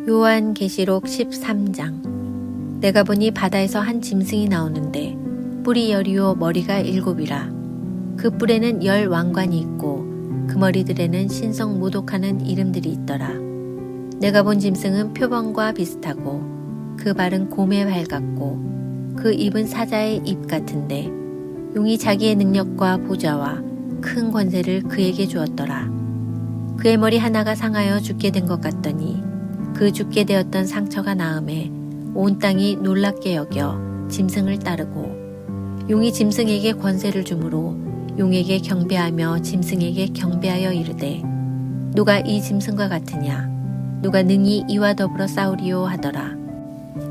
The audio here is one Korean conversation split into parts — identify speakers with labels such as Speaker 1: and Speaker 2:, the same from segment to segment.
Speaker 1: 요한계시록 13장. 내가 보니 바다에서 한 짐승이 나오는데 뿔이 10이요 머리가 7이라. 그 뿔에는 10 왕관이 있고 그 머리들에는 신성 모독하는 이름들이 있더라. 내가 본 짐승은 표범과 비슷하고 그 발은 곰의 발 같고 그 입은 사자의 입 같은데 용이 자기의 능력과 보좌와 큰 권세를 그에게 주었더라. 그의 머리 하나가 상하여 죽게 된 것 같더니 그 죽게 되었던 상처가 나음에 온 땅이 놀랍게 여겨 짐승을 따르고 용이 짐승에게 권세를 주므로 용에게 경배하며 짐승에게 경배하여 이르되 누가 이 짐승과 같으냐 누가 능히 이와 더불어 싸우리요 하더라.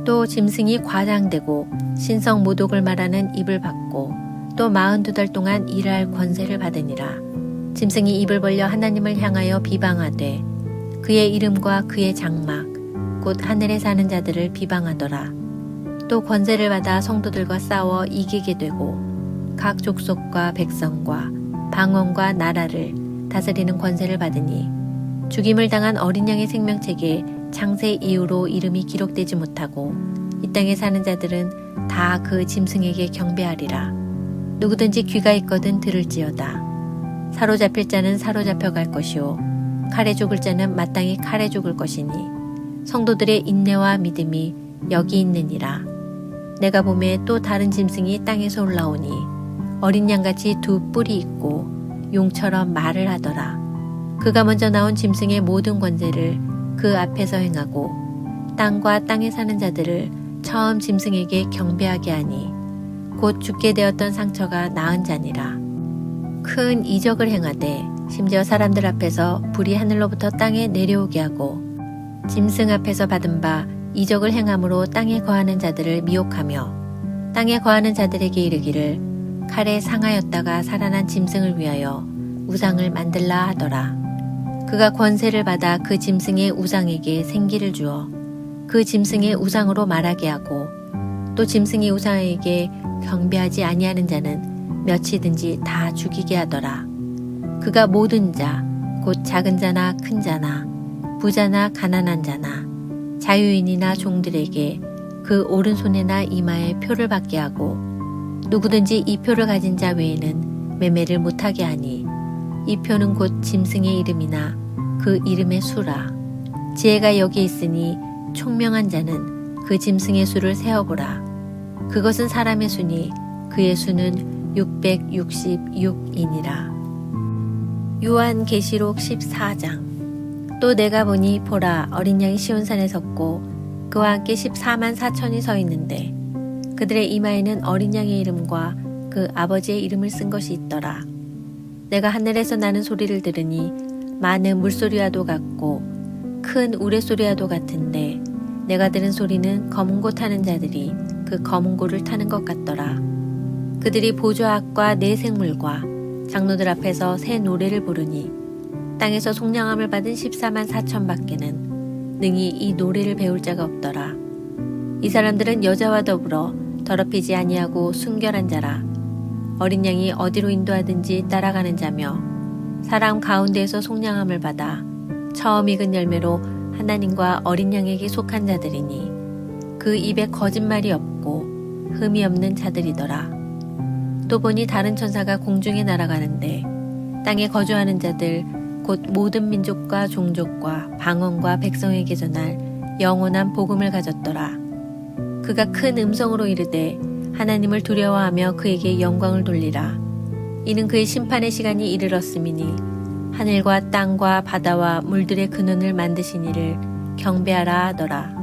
Speaker 1: 또 짐승이 과장되고 신성 모독을 말하는 입을 받고 또 42달 동안 일할 권세를 받으니라. 짐승이 입을 벌려 하나님을 향하여 비방하되 그의 이름과 그의 장막 곧 하늘에 사는 자들을 비방하더라. 또 권세를 받아 성도들과 싸워 이기게 되고 각 족속과 백성과 방언과 나라를 다스리는 권세를 받으니 죽임을 당한 어린 양의 생명책에 창세 이후로 이름이 기록되지 못하고 이 땅에 사는 자들은 다 그 짐승에게 경배하리라. 누구든지 귀가 있거든 들을지어다. 사로잡힐 자는 사로잡혀 갈 것이요 칼에 죽을 자는 마땅히 칼에 죽을 것이니 성도들의 인내와 믿음이 여기 있느니라. 내가 보매 또 다른 짐승이 땅에서 올라오니 어린 양같이 2 뿔이 있고 용처럼 말을 하더라. 그가 먼저 나온 짐승의 모든 권세를 그 앞에서 행하고 땅과 땅에 사는 자들을 처음 짐승에게 경배하게 하니 곧 죽게 되었던 상처가 나은 자니라. 큰 이적을 행하되 심지어 사람들 앞에서 불이 하늘로부터 땅에 내려오게 하고 짐승 앞에서 받은 바 이적을 행함으로 땅에 거하는 자들을 미혹하며 땅에 거하는 자들에게 이르기를 칼에 상하였다가 살아난 짐승을 위하여 우상을 만들라 하더라. 그가 권세를 받아 그 짐승의 우상에게 생기를 주어 그 짐승의 우상으로 말하게 하고 또 짐승의 우상에게 경배하지 아니하는 자는 몇이든지 다 죽이게 하더라. 그가 모든 자, 곧 작은 자나 큰 자나 부자나 가난한 자나 자유인이나 종들에게 그 오른손에나 이마에 표를 받게 하고 누구든지 이 표를 가진 자 외에는 매매를 못하게 하니 이 표는 곧 짐승의 이름이나 그 이름의 수라. 지혜가 여기 있으니 총명한 자는 그 짐승의 수를 세어보라. 그것은 사람의 수니 그의 수는 666이니라. 요한계시록 14장. 또 내가 보니 보라 어린 양이 시온산에 섰고 그와 함께 14만 4천이 서 있는데 그들의 이마에는 어린 양의 이름과 그 아버지의 이름을 쓴 것이 있더라. 내가 하늘에서 나는 소리를 들으니 많은 물소리와도 같고 큰 우레소리와도 같은데 내가 들은 소리는 검은 고 타는 자들이 그 검은 고를 타는 것 같더라. 그들이 보좌 앞과 네 생물과 장로들 앞에서 새 노래를 부르니 땅에서 속량함을 받은 14만 4천 밖에는 능히 이 노래를 배울 자가 없더라. 이 사람들은 여자와 더불어 더럽히지 아니하고 순결한 자라. 어린 양이 어디로 인도하든지 따라가는 자며 사람 가운데에서 속량함을 받아 처음 익은 열매로 하나님과 어린 양에게 속한 자들이니 그 입에 거짓말이 없고 흠이 없는 자들이더라. 또 보니 다른 천사가 공중에 날아가는데 땅에 거주하는 자들 곧 모든 민족과 종족과 방언과 백성에게 전할 영원한 복음을 가졌더라. 그가 큰 음성으로 이르되 하나님을 두려워하며 그에게 영광을 돌리라. 이는 그의 심판의 시간이 이르렀음이니 하늘과 땅과 바다와 물들의 근원을 만드신 이를 경배하라 하더라.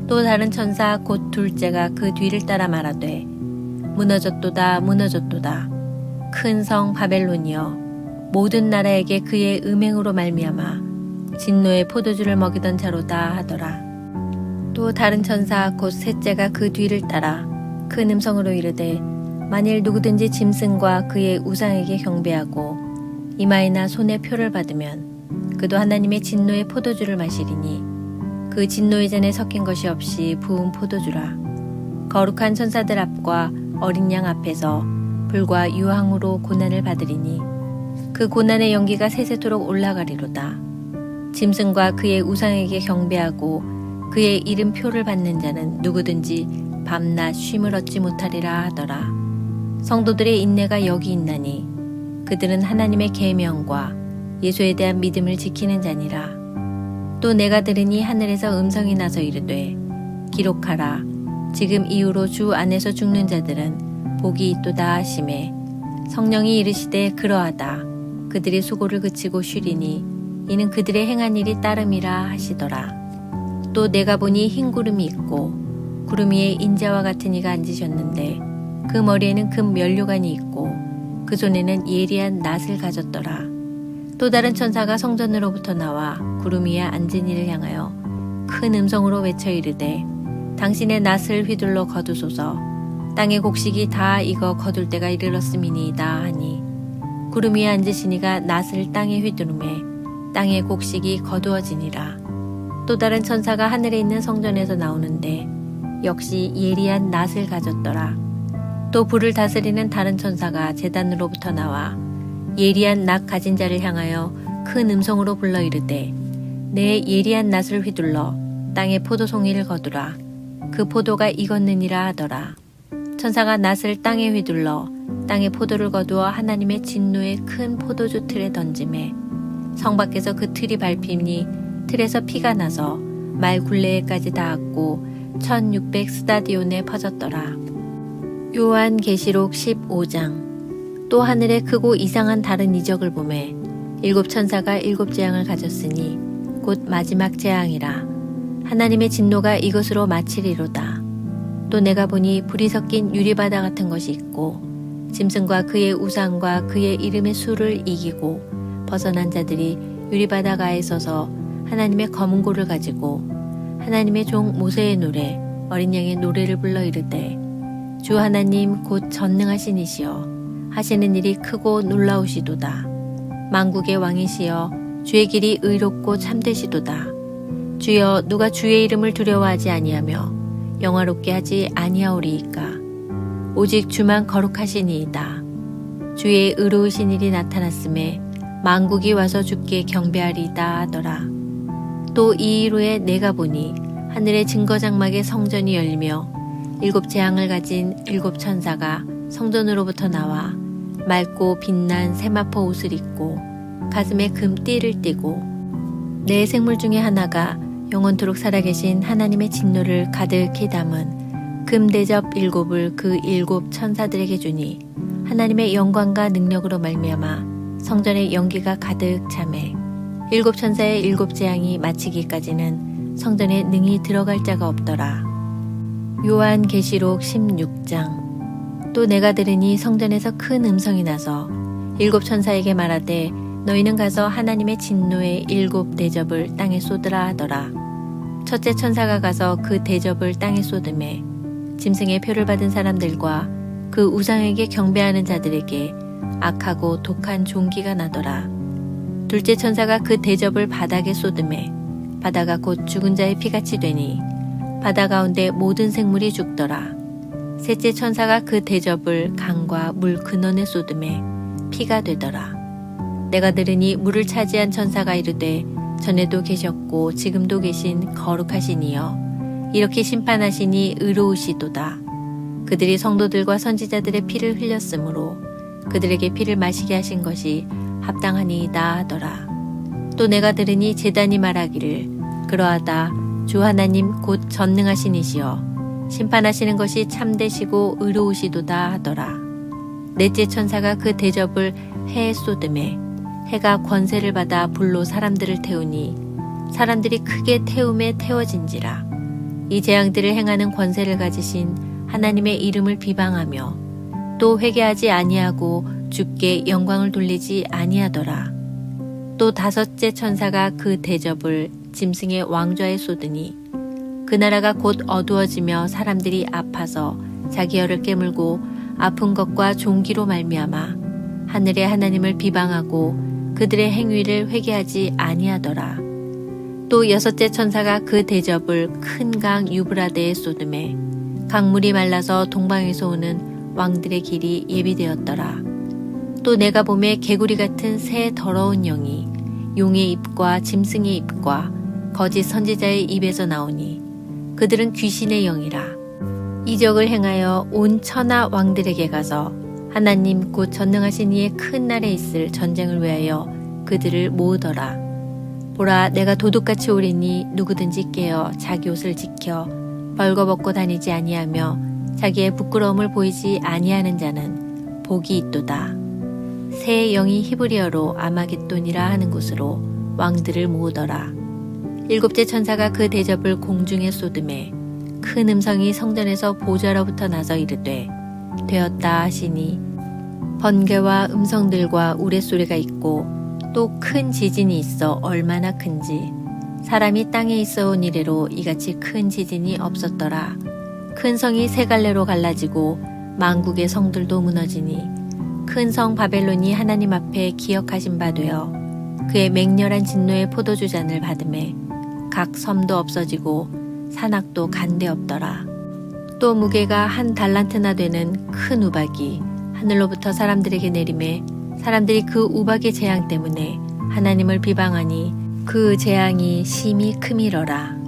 Speaker 1: 또 다른 천사 곧 둘째가 그 뒤를 따라 말하되 무너졌도다 무너졌도다. 큰 성 바벨론이여 모든 나라에게 그의 음행으로 말미암아 진노의 포도주를 먹이던 자로다 하더라. 또 다른 천사 곧 셋째가 그 뒤를 따라 큰 음성으로 이르되 만일 누구든지 짐승과 그의 우상에게 경배하고 이마에나 손에 표를 받으면 그도 하나님의 진노의 포도주를 마시리니 그 진노의 잔에 섞인 것이 없이 부은 포도주라. 거룩한 천사들 앞과 어린 양 앞에서 불과 유황으로 고난을 받으리니 그 고난의 연기가 세세토록 올라가리로다. 짐승과 그의 우상에게 경배하고 그의 이름표를 받는 자는 누구든지 밤낮 쉼을 얻지 못하리라 하더라. 성도들의 인내가 여기 있나니 그들은 하나님의 계명과 예수에 대한 믿음을 지키는 자니라. 또 내가 들으니 하늘에서 음성이 나서 이르되 기록하라. 지금 이후로 주 안에서 죽는 자들은 복이 있도다 하시매 성령이 이르시되 그러하다. 그들이 수고를 그치고 쉬리니 이는 그들의 행한 일이 따름이라 하시더라. 또 내가 보니 흰 구름이 있고 구름 위에 인자와 같은 이가 앉으셨는데 그 머리에는 금 면류관이 있고 그 손에는 예리한 낫을 가졌더라. 또 다른 천사가 성전으로부터 나와 구름 위에 앉은 이를 향하여 큰 음성으로 외쳐 이르되 당신의 낫을 휘둘러 거두소서. 땅의 곡식이 다 익어 거둘 때가 이르렀음이니이다 하니 구름 위에 앉으신 이가 낫을 땅에 휘두르매 땅의 곡식이 거두어지니라. 또 다른 천사가 하늘에 있는 성전에서 나오는데 역시 예리한 낫을 가졌더라. 또 불을 다스리는 다른 천사가 제단으로부터 나와 예리한 낫 가진 자를 향하여 큰 음성으로 불러 이르되 내 예리한 낫을 휘둘러 땅의 포도송이를 거두라. 그 포도가 익었느니라 하더라. 천사가 낫을 땅에 휘둘러 땅의 포도를 거두어 하나님의 진노의 큰 포도주 틀에 던지매 성 밖에서 그 틀이 밟히니 틀에서 피가 나서 말 굴레에까지 닿았고 1600 스타디온에 퍼졌더라. 요한계시록 15장. 또 하늘에 크고 이상한 다른 이적을 보매 일곱 천사가 일곱 재앙을 가졌으니 곧 마지막 재앙이라. 하나님의 진노가 이것으로 마치리로다. 또 내가 보니 불이 섞인 유리바다 같은 것이 있고 짐승과 그의 우상과 그의 이름의 수를 이기고 벗어난 자들이 유리바다가에 서서 하나님의 검은 고를 가지고 하나님의 종 모세의 노래 어린 양의 노래를 불러 이르되 주 하나님 곧 전능하신 이시여 하시는 일이 크고 놀라우시도다. 만국의 왕이시여 주의 길이 의롭고 참되시도다. 주여 누가 주의 이름을 두려워하지 아니하며 영화롭게 하지 아니하오리이까. 오직 주만 거룩하시니이다. 주의 의로우신 일이 나타났음에 만국이 와서 주께 경배하리이다 하더라. 또 이 일 후에 내가 보니 하늘의 증거장막의 성전이 열리며 일곱 재앙을 가진 일곱 천사가 성전으로부터 나와 맑고 빛난 세마포 옷을 입고 가슴에 금띠를 띠고 네 생물 중에 하나가 영원토록 살아계신 하나님의 진노를 가득히 담은 금대접 일곱을 그 일곱 천사들에게 주니 하나님의 영광과 능력으로 말미암아 성전의 연기가 가득 차매 일곱 천사의 일곱 재앙이 마치기까지는 성전에 능히 들어갈 자가 없더라. 요한계시록 16장. 또 내가 들으니 성전에서 큰 음성이 나서 일곱 천사에게 말하되 너희는 가서 하나님의 진노의 일곱 대접을 땅에 쏟으라 하더라. 첫째 천사가 가서 그 대접을 땅에 쏟음에 짐승의 표를 받은 사람들과 그 우상에게 경배하는 자들에게 악하고 독한 종기가 나더라. 둘째 천사가 그 대접을 바닥에 쏟음에 바다가 곧 죽은 자의 피같이 되니 바다 가운데 모든 생물이 죽더라. 셋째 천사가 그 대접을 강과 물 근원에 쏟음에 피가 되더라. 내가 들으니 물을 차지한 천사가 이르되 전에도 계셨고 지금도 계신 거룩하신 이여 이렇게 심판하시니 의로우시도다. 그들이 성도들과 선지자들의 피를 흘렸으므로 그들에게 피를 마시게 하신 것이 합당하니이다 하더라. 또 내가 들으니 제단이 말하기를 그러하다. 주 하나님 곧 전능하신 이시여 심판하시는 것이 참되시고 의로우시도다 하더라. 넷째 천사가 그 대접을 해에 쏟음에 해가 권세를 받아 불로 사람들을 태우니 사람들이 크게 태움에 태워진지라. 이 재앙들을 행하는 권세를 가지신 하나님의 이름을 비방하며 또 회개하지 아니하고 주께 영광을 돌리지 아니하더라. 또 다섯째 천사가 그 대접을 짐승의 왕좌에 쏟으니 그 나라가 곧 어두워지며 사람들이 아파서 자기 혀를 깨물고 아픈 것과 종기로 말미암아 하늘의 하나님을 비방하고 그들의 행위를 회개하지 아니하더라. 또 여섯째 천사가 그 대접을 큰 강 유브라데에 쏟음에 강물이 말라서 동방에서 오는 왕들의 길이 예비되었더라. 또 내가 보매 개구리 같은 새 더러운 영이 용의 입과 짐승의 입과 거짓 선지자의 입에서 나오니 그들은 귀신의 영이라. 이적을 행하여 온 천하 왕들에게 가서 하나님 곧 전능하신 이의 큰 날에 있을 전쟁을 위하여 그들을 모으더라. 보라, 내가 도둑같이 오리니 누구든지 깨어 자기 옷을 지켜 벌거벗고 다니지 아니하며 자기의 부끄러움을 보이지 아니하는 자는 복이 있도다. 새 영이 히브리어로 아마겟돈이라 하는 곳으로 왕들을 모으더라. 일곱째 천사가 그 대접을 공중에 쏟음에 큰 음성이 성전에서 보좌로부터 나서 이르되 되었다 하시니 번개와 음성들과 우레소리가 있고 또 큰 지진이 있어 얼마나 큰지 사람이 땅에 있어온 이래로 이같이 큰 지진이 없었더라. 큰 성이 세 갈래로 갈라지고 만국의 성들도 무너지니 큰 성 바벨론이 하나님 앞에 기억하신 바 되어 그의 맹렬한 진노의 포도주 잔을 받음에 각 섬도 없어지고 산악도 간데 없더라. 또 무게가 한 달란트나 되는 큰 우박이 하늘로부터 사람들에게 내림에 사람들이 그 우박의 재앙 때문에 하나님을 비방하니 그 재앙이 심히 크미러라.